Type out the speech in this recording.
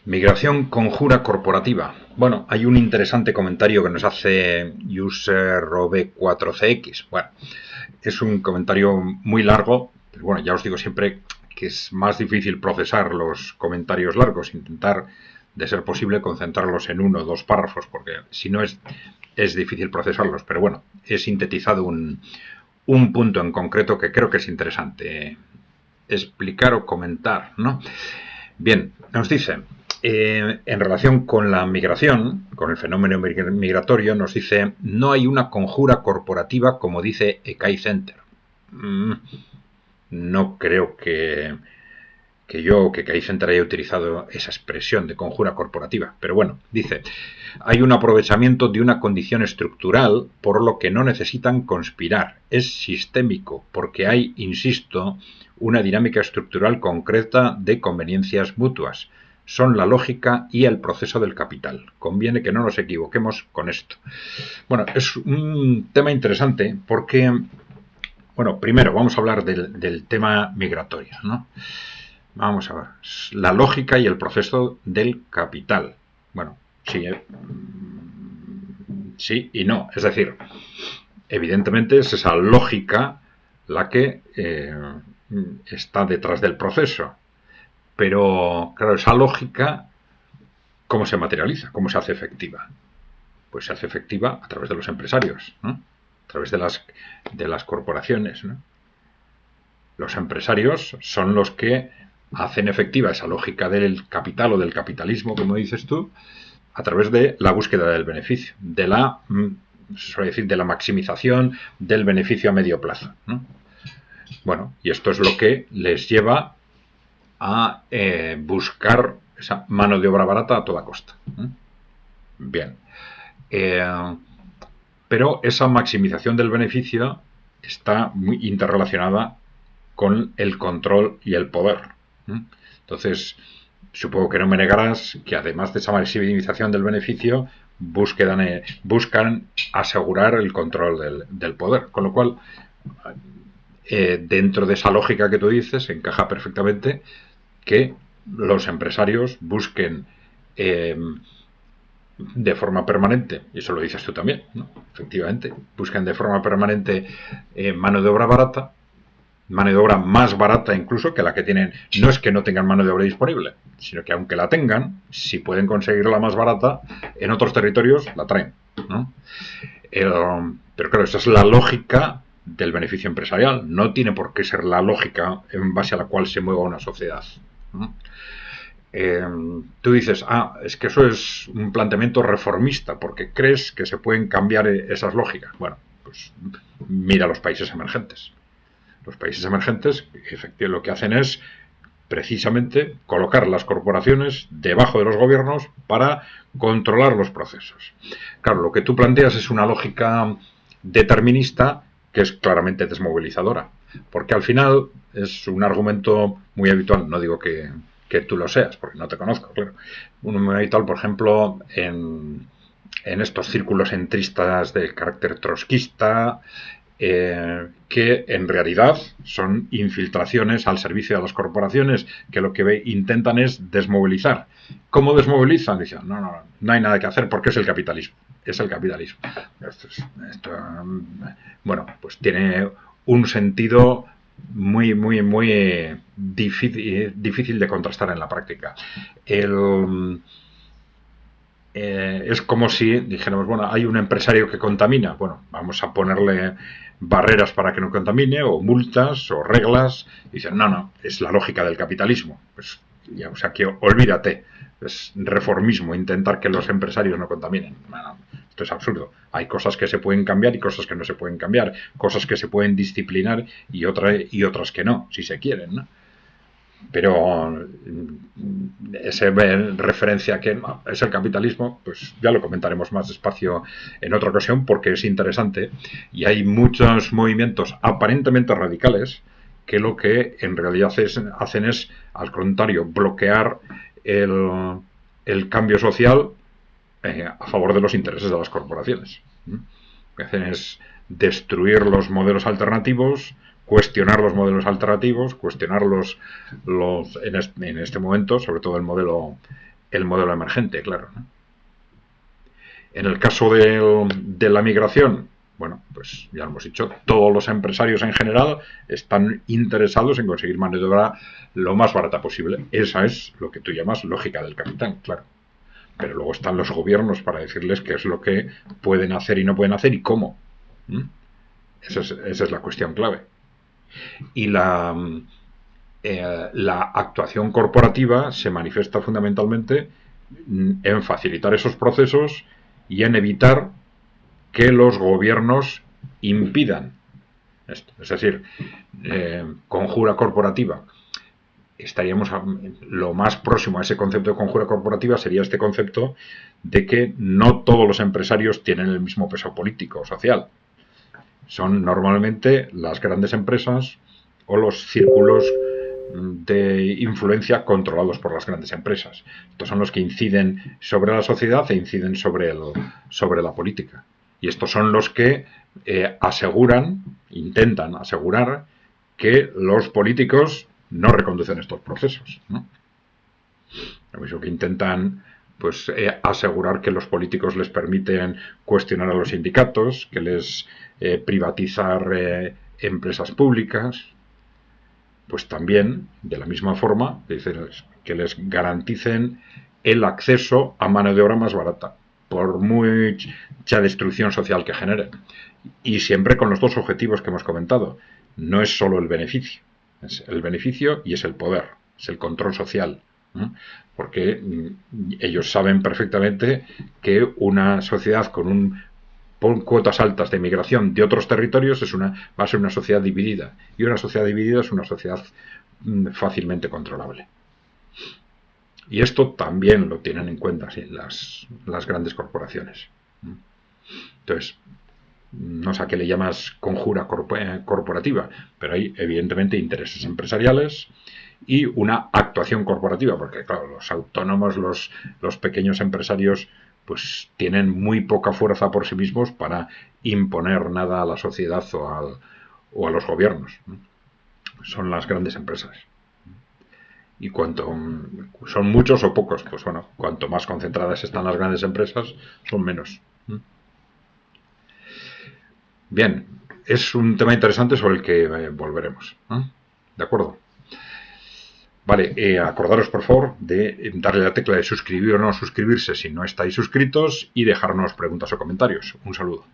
Migración conjura corporativa. Bueno, hay un interesante comentario que nos hace userrob4cx. Bueno, es un comentario muy largo, pero bueno, ya os digo siempre que es más difícil procesar los comentarios largos, intentar, de ser posible, concentrarlos en uno o dos párrafos, porque si no es difícil procesarlos. Pero bueno, he sintetizado un punto en concreto que creo que es interesante explicar o comentar, ¿no? Bien, nos dice, en relación con la migración, con el fenómeno migratorio, nos dice, no hay una conjura corporativa como dice Ekai Center. No creo que Ekai Center haya utilizado esa expresión de conjura corporativa, pero bueno, dice, hay un aprovechamiento de una condición estructural por lo que no necesitan conspirar, es sistémico, porque hay, insisto, una dinámica estructural concreta de conveniencias mutuas. Son la lógica y el proceso del capital. Conviene que no nos equivoquemos con esto. Bueno, es un tema interesante porque, bueno, primero vamos a hablar del tema migratorio, ¿no? Vamos a ver, la lógica y el proceso del capital. Bueno, sí y no. Es decir, evidentemente es esa lógica la que está detrás del proceso. Pero, claro, esa lógica, ¿cómo se materializa? ¿Cómo se hace efectiva? Pues se hace efectiva a través de los empresarios, ¿no? A través de las corporaciones, ¿no? Los empresarios son los que hacen efectiva esa lógica del capital o del capitalismo, como dices tú, a través de la búsqueda del beneficio, de la maximización del beneficio a medio plazo, ¿no? Bueno, y esto es lo que les lleva a buscar esa mano de obra barata a toda costa. Bien. Pero esa maximización del beneficio está muy interrelacionada con el control y el poder. Entonces, supongo que no me negarás que además de esa maximización del beneficio, buscan asegurar el control del poder. Con lo cual, dentro de esa lógica que tú dices, encaja perfectamente que los empresarios busquen de forma permanente, y eso lo dices tú también, ¿no? Efectivamente, buscan de forma permanente mano de obra barata, mano de obra más barata incluso que la que tienen. No es que no tengan mano de obra disponible, sino que aunque la tengan, si pueden conseguirla más barata, en otros territorios la traen, ¿no? Pero claro, esa es la lógica del beneficio empresarial. No tiene por qué ser la lógica en base a la cual se mueva una sociedad, ¿no? Tú dices, es que eso es un planteamiento reformista, porque crees que se pueden cambiar esas lógicas. Bueno, pues mira los países emergentes. Los países emergentes, efectivamente, lo que hacen es precisamente colocar las corporaciones debajo de los gobiernos para controlar los procesos. Claro, lo que tú planteas es una lógica determinista que es claramente desmovilizadora, porque al final es un argumento muy habitual, no digo que tú lo seas, porque no te conozco, claro. Uno muy habitual, por ejemplo, en estos círculos centristas de carácter trotskista, que en realidad son infiltraciones al servicio de las corporaciones que lo que intentan es desmovilizar. ¿Cómo desmovilizan? Dicen, no hay nada que hacer porque es el capitalismo. Es el capitalismo. Bueno, pues tiene un sentido muy difícil de contrastar en la práctica. Es como si dijéramos, bueno, hay un empresario que contamina, bueno, vamos a ponerle barreras para que no contamine, o multas, o reglas, y dicen, no, es la lógica del capitalismo. Pues, ya, o sea, que olvídate, es reformismo intentar que los empresarios no contaminen. Bueno, esto es absurdo. Hay cosas que se pueden cambiar y cosas que no se pueden cambiar, cosas que se pueden disciplinar y otras que no, si se quieren, ¿no? Pero esa referencia que es el capitalismo, pues ya lo comentaremos más despacio en otra ocasión, porque es interesante y hay muchos movimientos aparentemente radicales que lo que en realidad hacen es, al contrario, bloquear el cambio social a favor de los intereses de las corporaciones. Lo que hacen es destruir los modelos alternativos, cuestionar los modelos alternativos, cuestionar en este momento, sobre todo el modelo el modelo emergente, claro, ¿no? En el caso de la migración, bueno, pues ya lo hemos dicho, todos los empresarios en general están interesados en conseguir mano de obra lo más barata posible. Esa es lo que tú llamas lógica del capital, claro. Pero luego están los gobiernos para decirles qué es lo que pueden hacer y no pueden hacer y cómo. ¿Mm? Esa es la cuestión clave. Y la actuación corporativa se manifiesta fundamentalmente en facilitar esos procesos y en evitar que los gobiernos impidan esto. Es decir, conjura corporativa. Estaríamos lo más próximo a ese concepto de conjura corporativa sería este concepto de que no todos los empresarios tienen el mismo peso político o social. Son normalmente las grandes empresas o los círculos de influencia controlados por las grandes empresas. Estos son los que inciden sobre la sociedad e inciden sobre la política. Y estos son los que intentan asegurar que los políticos no reconducen estos procesos, ¿no? Lo mismo que intentan pues asegurar que los políticos les permiten cuestionar a los sindicatos, que les privatizar empresas públicas, pues también, de la misma forma, que les garanticen el acceso a mano de obra más barata, por mucha destrucción social que genere. Y siempre con los dos objetivos que hemos comentado. No es solo el beneficio, es el beneficio y es el poder, es el control social. ¿No? Porque ellos saben perfectamente que una sociedad con cuotas altas de migración de otros territorios va a ser una sociedad dividida. Y una sociedad dividida es una sociedad fácilmente controlable. Y esto también lo tienen en cuenta, ¿sí?, las grandes corporaciones. Entonces, no sé a qué le llamas conjura corporativa, pero hay evidentemente intereses empresariales y una actuación corporativa, porque claro, los autónomos, los pequeños empresarios, pues tienen muy poca fuerza por sí mismos para imponer nada a la sociedad o a los gobiernos, ¿no? Son las grandes empresas. Y cuanto son muchos o pocos, pues bueno, cuanto más concentradas están las grandes empresas, son menos. Bien, es un tema interesante sobre el que volveremos, ¿no? ¿De acuerdo? Vale, acordaros por favor de darle la tecla de suscribir o no suscribirse si no estáis suscritos y dejarnos preguntas o comentarios. Un saludo.